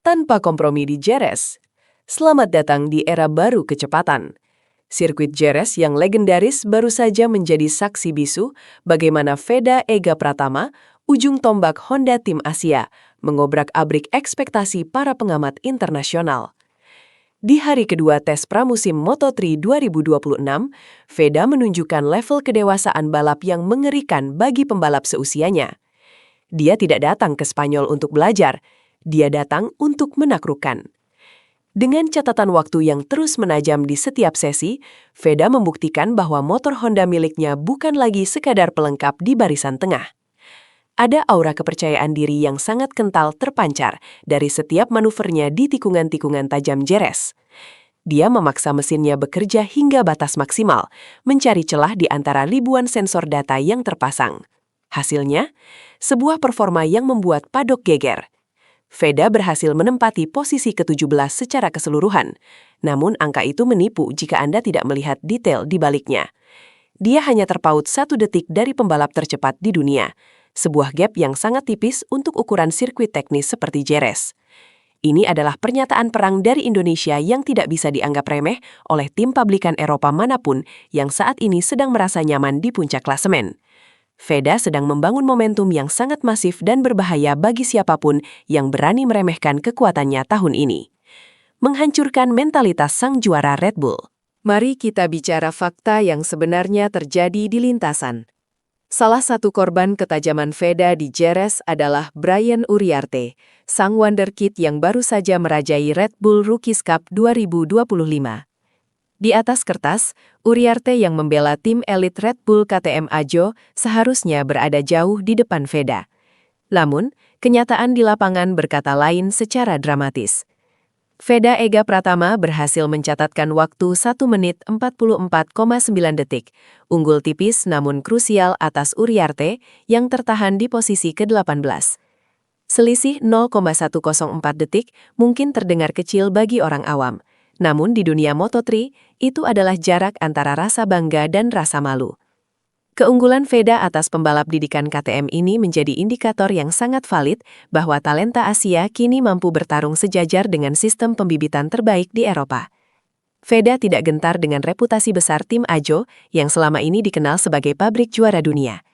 tanpa kompromi di Jerez. Selamat datang di era baru kecepatan. Sirkuit Jerez yang legendaris baru saja menjadi saksi bisu bagaimana Veda Ega Pratama, ujung tombak Honda Tim Asia, mengobrak-abrik ekspektasi para pengamat internasional. Di hari kedua tes pramusim Moto3 2026, Veda menunjukkan level kedewasaan balap yang mengerikan bagi pembalap seusianya. Dia tidak datang ke Spanyol untuk belajar, dia datang untuk menaklukkan. Dengan catatan waktu yang terus menajam di setiap sesi, Veda membuktikan bahwa motor Honda miliknya bukan lagi sekadar pelengkap di barisan tengah. Ada aura kepercayaan diri yang sangat kental terpancar dari setiap manuvernya di tikungan-tikungan tajam Jerez. Dia memaksa mesinnya bekerja hingga batas maksimal, mencari celah di antara ribuan sensor data yang terpasang. Hasilnya, sebuah performa yang membuat padok geger. Veda berhasil menempati posisi ke-17 secara keseluruhan, namun angka itu menipu jika Anda tidak melihat detail di baliknya. Dia hanya terpaut 1 detik dari pembalap tercepat di dunia, sebuah gap yang sangat tipis untuk ukuran sirkuit teknis seperti Jerez. Ini adalah pernyataan perang dari Indonesia yang tidak bisa dianggap remeh oleh tim pabrikan Eropa manapun yang saat ini sedang merasa nyaman di puncak klasemen. Veda sedang membangun momentum yang sangat masif dan berbahaya bagi siapapun yang berani meremehkan kekuatannya tahun ini. Menghancurkan mentalitas sang juara Red Bull. Mari kita bicara fakta yang sebenarnya terjadi di lintasan. Salah satu korban ketajaman Veda di Jerez adalah Brian Uriarte, sang wonderkid yang baru saja merajai Red Bull Rookies Cup 2025. Di atas kertas, Uriarte yang membela tim elit Red Bull KTM Ajo seharusnya berada jauh di depan Veda. Namun, kenyataan di lapangan berkata lain secara dramatis. Veda Ega Pratama berhasil mencatatkan waktu 1 menit 44,9 detik, unggul tipis namun krusial atas Uriarte yang tertahan di posisi ke-18. Selisih 0,104 detik mungkin terdengar kecil bagi orang awam. Namun di dunia Moto3, itu adalah jarak antara rasa bangga dan rasa malu. Keunggulan Veda atas pembalap didikan KTM ini menjadi indikator yang sangat valid bahwa talenta Asia kini mampu bertarung sejajar dengan sistem pembibitan terbaik di Eropa. Veda tidak gentar dengan reputasi besar tim Ajo yang selama ini dikenal sebagai pabrik juara dunia.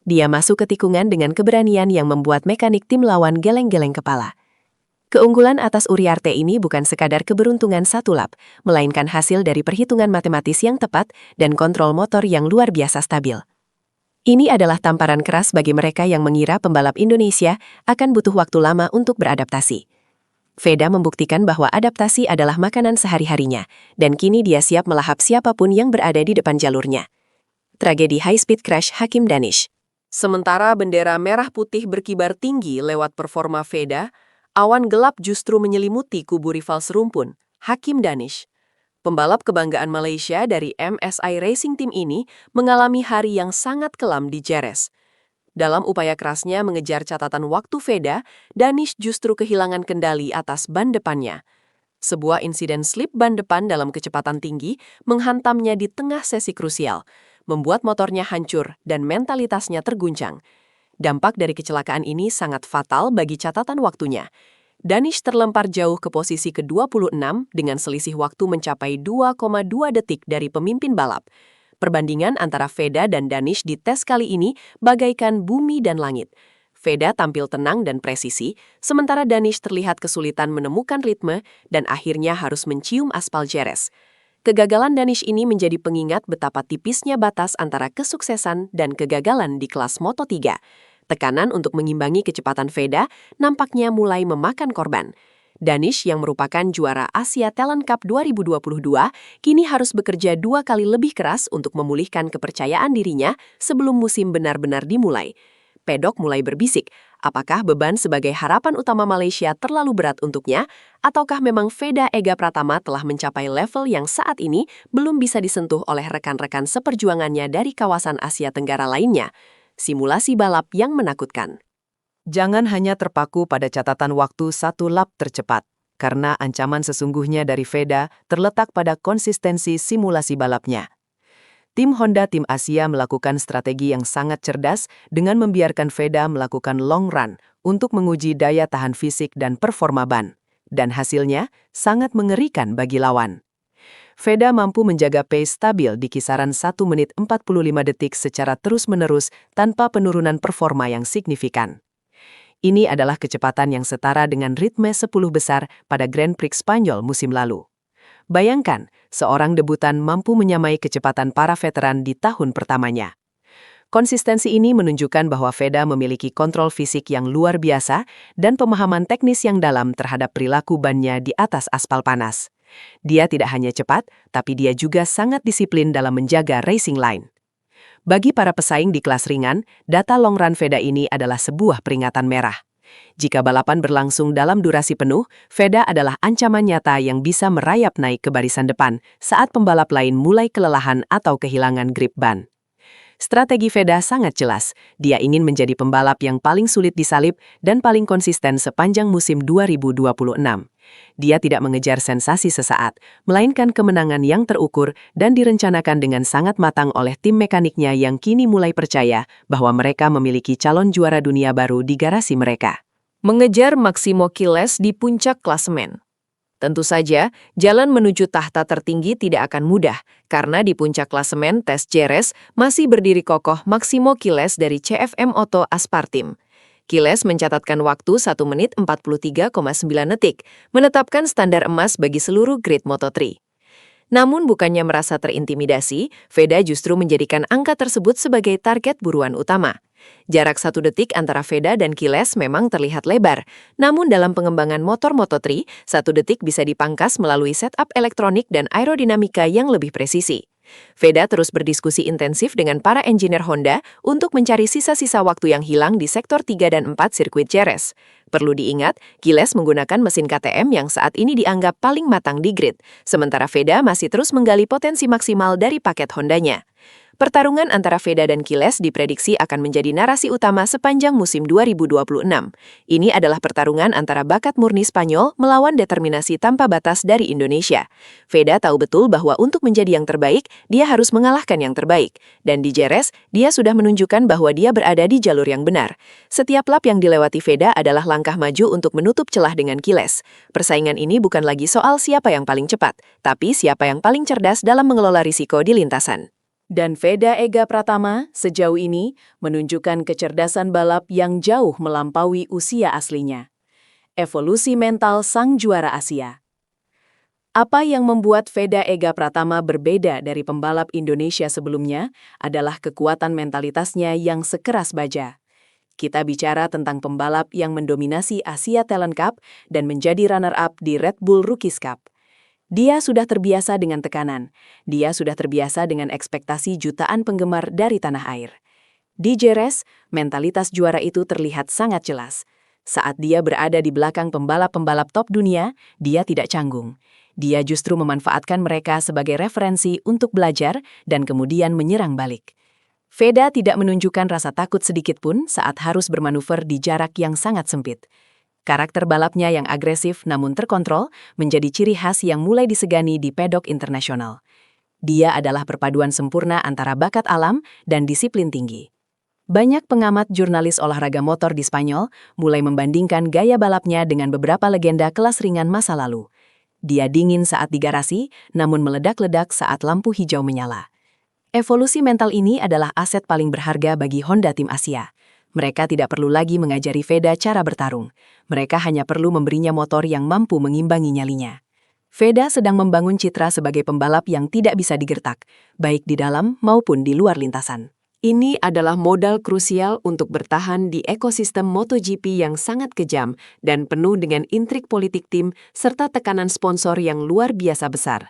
Dia masuk ke tikungan dengan keberanian yang membuat mekanik tim lawan geleng-geleng kepala. Keunggulan atas Uriarte ini bukan sekadar keberuntungan satu lap, melainkan hasil dari perhitungan matematis yang tepat dan kontrol motor yang luar biasa stabil. Ini adalah tamparan keras bagi mereka yang mengira pembalap Indonesia akan butuh waktu lama untuk beradaptasi. Veda membuktikan bahwa adaptasi adalah makanan sehari-harinya, dan kini dia siap melahap siapapun yang berada di depan jalurnya. Tragedi high-speed crash Hakim Danish. Sementara bendera merah putih berkibar tinggi lewat performa Veda, awan gelap justru menyelimuti kubu rival serumpun, Hakim Danish. Pembalap kebanggaan Malaysia dari MSI Racing Team ini mengalami hari yang sangat kelam di Jerez. Dalam upaya kerasnya mengejar catatan waktu Veda, Danish justru kehilangan kendali atas ban depannya. Sebuah insiden slip ban depan dalam kecepatan tinggi menghantamnya di tengah sesi krusial, membuat motornya hancur dan mentalitasnya terguncang. Dampak dari kecelakaan ini sangat fatal bagi catatan waktunya. Danish terlempar jauh ke posisi ke-26 dengan selisih waktu mencapai 2,2 detik dari pemimpin balap. Perbandingan antara Veda dan Danish di tes kali ini bagaikan bumi dan langit. Veda tampil tenang dan presisi, sementara Danish terlihat kesulitan menemukan ritme dan akhirnya harus mencium aspal Jerez. Kegagalan Danish ini menjadi pengingat betapa tipisnya batas antara kesuksesan dan kegagalan di kelas Moto3. Tekanan untuk mengimbangi kecepatan Veda nampaknya mulai memakan korban. Danish yang merupakan juara Asia Talent Cup 2022 kini harus bekerja 2 kali lebih keras untuk memulihkan kepercayaan dirinya sebelum musim benar-benar dimulai. Pedok mulai berbisik, apakah beban sebagai harapan utama Malaysia terlalu berat untuknya, ataukah memang Veda Ega Pratama telah mencapai level yang saat ini belum bisa disentuh oleh rekan-rekan seperjuangannya dari kawasan Asia Tenggara lainnya? Simulasi balap yang menakutkan. Jangan hanya terpaku pada catatan waktu 1 lap tercepat, karena ancaman sesungguhnya dari Veda terletak pada konsistensi simulasi balapnya. Tim Honda Tim Asia melakukan strategi yang sangat cerdas dengan membiarkan Veda melakukan long run untuk menguji daya tahan fisik dan performa ban. dan hasilnya sangat mengerikan bagi lawan. Veda mampu menjaga pace stabil di kisaran 1 menit 45 detik secara terus-menerus tanpa penurunan performa yang signifikan. Ini adalah kecepatan yang setara dengan ritme 10 besar pada Grand Prix Spanyol musim lalu. Bayangkan, seorang debutan mampu menyamai kecepatan para veteran di tahun pertamanya. Konsistensi ini menunjukkan bahwa Veda memiliki kontrol fisik yang luar biasa dan pemahaman teknis yang dalam terhadap perilaku bannya di atas aspal panas. Dia tidak hanya cepat, tapi dia juga sangat disiplin dalam menjaga racing line. Bagi para pesaing di kelas ringan, data long run Veda ini adalah sebuah peringatan merah. Jika balapan berlangsung dalam durasi penuh, Veda adalah ancaman nyata yang bisa merayap naik ke barisan depan saat pembalap lain mulai kelelahan atau kehilangan grip ban. Strategi Veda sangat jelas. Dia ingin menjadi pembalap yang paling sulit disalip dan paling konsisten sepanjang musim 2026. Dia tidak mengejar sensasi sesaat, melainkan kemenangan yang terukur dan direncanakan dengan sangat matang oleh tim mekaniknya yang kini mulai percaya bahwa mereka memiliki calon juara dunia baru di garasi mereka. Mengejar Máximo Quilés di puncak klasemen. Tentu saja, jalan menuju tahta tertinggi tidak akan mudah, karena di puncak klasemen tes Jerez masih berdiri kokoh Máximo Quilés dari CFM Auto Aspartim. Quilés mencatatkan waktu 1 menit 43,9 detik, menetapkan standar emas bagi seluruh grid Moto3. Namun bukannya merasa terintimidasi, Veda justru menjadikan angka tersebut sebagai target buruan utama. Jarak 1 detik antara Veda dan Quilés memang terlihat lebar, namun dalam pengembangan motor Moto3, 1 detik bisa dipangkas melalui setup elektronik dan aerodinamika yang lebih presisi. Veda terus berdiskusi intensif dengan para engineer Honda untuk mencari sisa-sisa waktu yang hilang di sektor 3 dan 4 sirkuit Jerez. Perlu diingat, Quilés menggunakan mesin KTM yang saat ini dianggap paling matang di grid, sementara Veda masih terus menggali potensi maksimal dari paket Hondanya. Pertarungan antara Veda dan Quilés diprediksi akan menjadi narasi utama sepanjang musim 2026. Ini adalah pertarungan antara bakat murni Spanyol melawan determinasi tanpa batas dari Indonesia. Veda tahu betul bahwa untuk menjadi yang terbaik, dia harus mengalahkan yang terbaik. Dan di Jerez, dia sudah menunjukkan bahwa dia berada di jalur yang benar. Setiap lap yang dilewati Veda adalah langkah maju untuk menutup celah dengan Quilés. Persaingan ini bukan lagi soal siapa yang paling cepat, tapi siapa yang paling cerdas dalam mengelola risiko di lintasan. Dan Veda Ega Pratama sejauh ini menunjukkan kecerdasan balap yang jauh melampaui usia aslinya. Evolusi mental sang juara Asia. Apa yang membuat Veda Ega Pratama berbeda dari pembalap Indonesia sebelumnya adalah kekuatan mentalitasnya yang sekeras baja. Kita bicara tentang pembalap yang mendominasi Asia Talent Cup dan menjadi runner-up di Red Bull Rookies Cup. Dia sudah terbiasa dengan tekanan. Dia sudah terbiasa dengan ekspektasi jutaan penggemar dari tanah air. Di Jerez, mentalitas juara itu terlihat sangat jelas. Saat dia berada di belakang pembalap-pembalap top dunia, dia tidak canggung. Dia justru memanfaatkan mereka sebagai referensi untuk belajar dan kemudian menyerang balik. Veda tidak menunjukkan rasa takut sedikit pun saat harus bermanuver di jarak yang sangat sempit. Karakter balapnya yang agresif namun terkontrol menjadi ciri khas yang mulai disegani di pedok internasional. Dia adalah perpaduan sempurna antara bakat alam dan disiplin tinggi. Banyak pengamat jurnalis olahraga motor di Spanyol mulai membandingkan gaya balapnya dengan beberapa legenda kelas ringan masa lalu. Dia dingin saat di garasi, namun meledak-ledak saat lampu hijau menyala. Evolusi mental ini adalah aset paling berharga bagi Honda Tim Asia. Mereka tidak perlu lagi mengajari Veda cara bertarung. Mereka hanya perlu memberinya motor yang mampu mengimbangi nyalinya. Veda sedang membangun citra sebagai pembalap yang tidak bisa digertak, baik di dalam maupun di luar lintasan. Ini adalah modal krusial untuk bertahan di ekosistem MotoGP yang sangat kejam dan penuh dengan intrik politik tim serta tekanan sponsor yang luar biasa besar.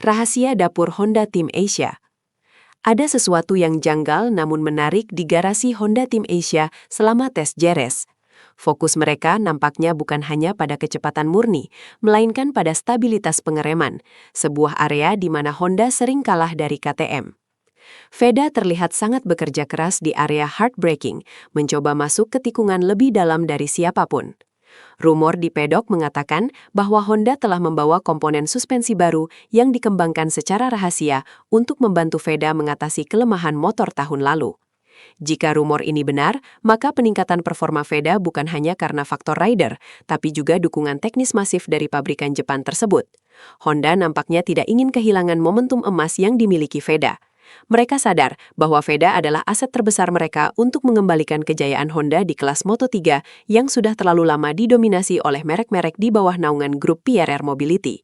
Rahasia dapur Honda Tim Asia. Ada sesuatu yang janggal namun menarik di garasi Honda Tim Asia selama tes Jerez. Fokus mereka nampaknya bukan hanya pada kecepatan murni, melainkan pada stabilitas pengereman, sebuah area di mana Honda sering kalah dari KTM. Veda terlihat sangat bekerja keras di area hard braking, mencoba masuk ke tikungan lebih dalam dari siapapun. Rumor di pedok mengatakan bahwa Honda telah membawa komponen suspensi baru yang dikembangkan secara rahasia untuk membantu Veda mengatasi kelemahan motor tahun lalu. Jika rumor ini benar, maka peningkatan performa Veda bukan hanya karena faktor rider, tapi juga dukungan teknis masif dari pabrikan Jepang tersebut. Honda nampaknya tidak ingin kehilangan momentum emas yang dimiliki Veda. Mereka sadar bahwa Veda adalah aset terbesar mereka untuk mengembalikan kejayaan Honda di kelas Moto3 yang sudah terlalu lama didominasi oleh merek-merek di bawah naungan grup PRR Mobility.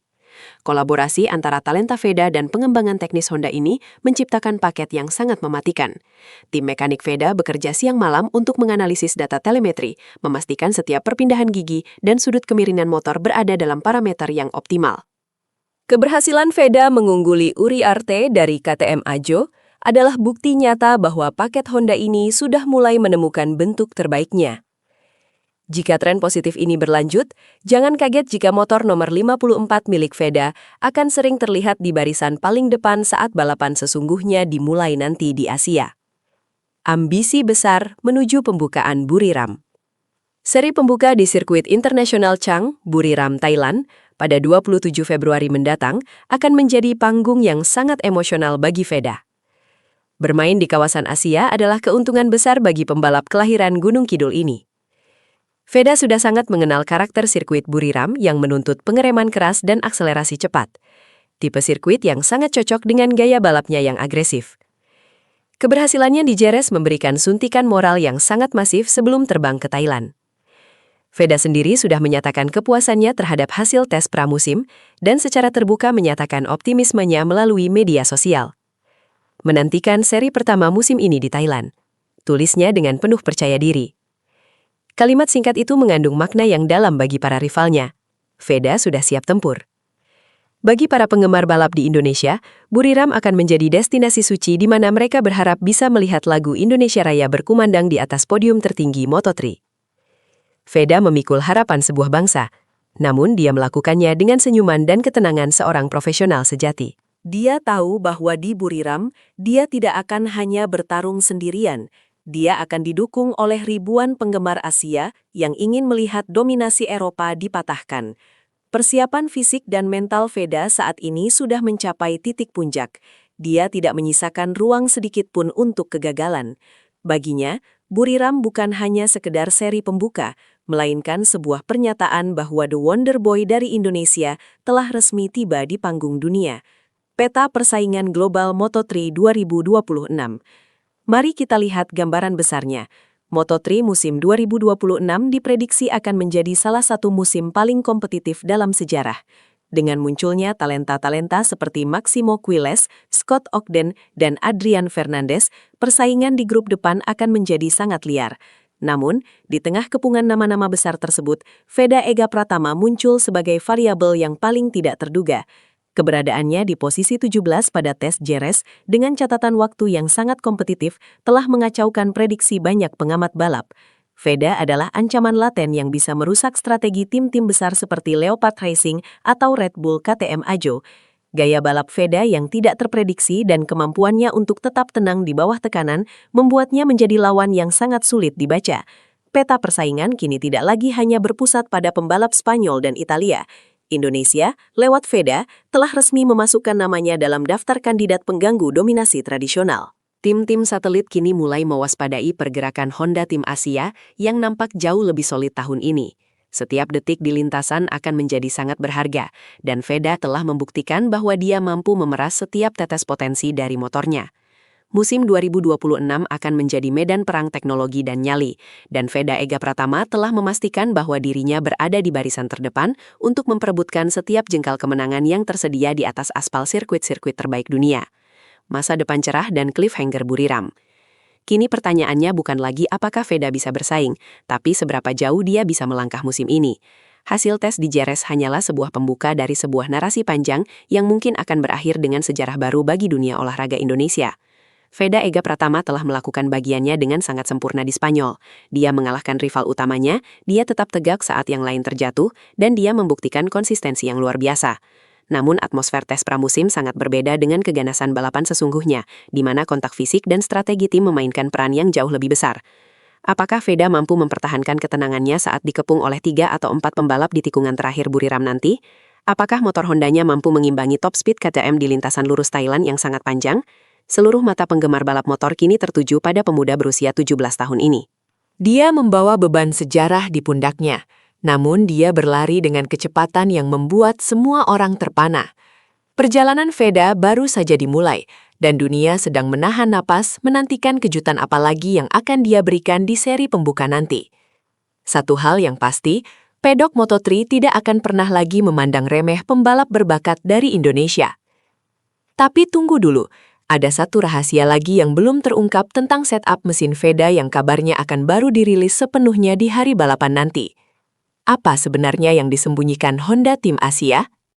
Kolaborasi antara talenta Veda dan pengembangan teknis Honda ini menciptakan paket yang sangat mematikan. Tim mekanik Veda bekerja siang malam untuk menganalisis data telemetri, memastikan setiap perpindahan gigi dan sudut kemiringan motor berada dalam parameter yang optimal. Keberhasilan Veda mengungguli Uriarte dari KTM Ajo adalah bukti nyata bahwa paket Honda ini sudah mulai menemukan bentuk terbaiknya. Jika tren positif ini berlanjut, jangan kaget jika motor nomor 54 milik Veda akan sering terlihat di barisan paling depan saat balapan sesungguhnya dimulai nanti di Asia. Ambisi besar menuju pembukaan Buriram. Seri pembuka di sirkuit internasional Chang, Buriram, Thailand, pada 27 Februari mendatang akan menjadi panggung yang sangat emosional bagi Veda. Bermain di kawasan Asia adalah keuntungan besar bagi pembalap kelahiran Gunung Kidul ini. Veda sudah sangat mengenal karakter sirkuit Buriram yang menuntut pengereman keras dan akselerasi cepat. Tipe sirkuit yang sangat cocok dengan gaya balapnya yang agresif. Keberhasilannya di Jerez memberikan suntikan moral yang sangat masif sebelum terbang ke Thailand. Veda sendiri sudah menyatakan kepuasannya terhadap hasil tes pramusim dan secara terbuka menyatakan optimismenya melalui media sosial. Menantikan seri pertama musim ini di Thailand. Tulisnya dengan penuh percaya diri. Kalimat singkat itu mengandung makna yang dalam bagi para rivalnya. Veda sudah siap tempur. Bagi para penggemar balap di Indonesia, Buriram akan menjadi destinasi suci di mana mereka berharap bisa melihat lagu Indonesia Raya berkumandang di atas podium tertinggi Moto3. Veda memikul harapan sebuah bangsa, namun dia melakukannya dengan senyuman dan ketenangan seorang profesional sejati. Dia tahu bahwa di Buriram, dia tidak akan hanya bertarung sendirian. Dia akan didukung oleh ribuan penggemar Asia yang ingin melihat dominasi Eropa dipatahkan. Persiapan fisik dan mental Veda saat ini sudah mencapai titik puncak. Dia tidak menyisakan ruang sedikit pun untuk kegagalan. Baginya, Buriram bukan hanya sekedar seri pembuka, melainkan sebuah pernyataan bahwa The Wonder Boy dari Indonesia telah resmi tiba di panggung dunia. Peta persaingan global Moto3 2026. Mari kita lihat gambaran besarnya. Moto3 musim 2026 diprediksi akan menjadi salah satu musim paling kompetitif dalam sejarah. Dengan munculnya talenta-talenta seperti Maximo Quiles, Scott Ogden, dan Adrian Fernandez, persaingan di grup depan akan menjadi sangat liar. Namun, di tengah kepungan nama-nama besar tersebut, Veda Ega Pratama muncul sebagai variabel yang paling tidak terduga. Keberadaannya di posisi 17 pada tes Jerez dengan catatan waktu yang sangat kompetitif telah mengacaukan prediksi banyak pengamat balap. Veda adalah ancaman laten yang bisa merusak strategi tim-tim besar seperti Leopard Racing atau Red Bull KTM Ajo. Gaya balap Veda yang tidak terprediksi dan kemampuannya untuk tetap tenang di bawah tekanan membuatnya menjadi lawan yang sangat sulit dibaca. Peta persaingan kini tidak lagi hanya berpusat pada pembalap Spanyol dan Italia. Indonesia, lewat Veda, telah resmi memasukkan namanya dalam daftar kandidat pengganggu dominasi tradisional. Tim-tim satelit kini mulai mewaspadai pergerakan Honda tim Asia yang nampak jauh lebih solid tahun ini. Setiap detik di lintasan akan menjadi sangat berharga, dan Veda telah membuktikan bahwa dia mampu memeras setiap tetes potensi dari motornya. Musim 2026 akan menjadi medan perang teknologi dan nyali, dan Veda Ega Pratama telah memastikan bahwa dirinya berada di barisan terdepan untuk memperebutkan setiap jengkal kemenangan yang tersedia di atas aspal sirkuit-sirkuit terbaik dunia. Masa depan cerah dan cliffhanger Buriram. Kini pertanyaannya bukan lagi apakah Veda bisa bersaing, tapi seberapa jauh dia bisa melangkah musim ini. Hasil tes di Jerez hanyalah sebuah pembuka dari sebuah narasi panjang yang mungkin akan berakhir dengan sejarah baru bagi dunia olahraga Indonesia. Veda Ega Pratama telah melakukan bagiannya dengan sangat sempurna di Spanyol. Dia mengalahkan rival utamanya, dia tetap tegak saat yang lain terjatuh, dan dia membuktikan konsistensi yang luar biasa. Namun atmosfer tes pramusim sangat berbeda dengan keganasan balapan sesungguhnya, di mana kontak fisik dan strategi tim memainkan peran yang jauh lebih besar. Apakah Veda mampu mempertahankan ketenangannya saat dikepung oleh 3 atau 4 pembalap di tikungan terakhir Buriram nanti? Apakah motor Hondanya mampu mengimbangi top speed KTM di lintasan lurus Thailand yang sangat panjang? Seluruh mata penggemar balap motor kini tertuju pada pemuda berusia 17 tahun ini. Dia membawa beban sejarah di pundaknya, namun dia berlari dengan kecepatan yang membuat semua orang terpana. Perjalanan Veda baru saja dimulai, dan dunia sedang menahan napas menantikan kejutan apa lagi yang akan dia berikan di seri pembuka nanti. Satu hal yang pasti, pedok Moto3 tidak akan pernah lagi memandang remeh pembalap berbakat dari Indonesia. Tapi tunggu dulu, ada satu rahasia lagi yang belum terungkap tentang setup mesin Veda yang kabarnya akan baru dirilis sepenuhnya di hari balapan nanti. Apa sebenarnya yang disembunyikan Honda Tim Asia?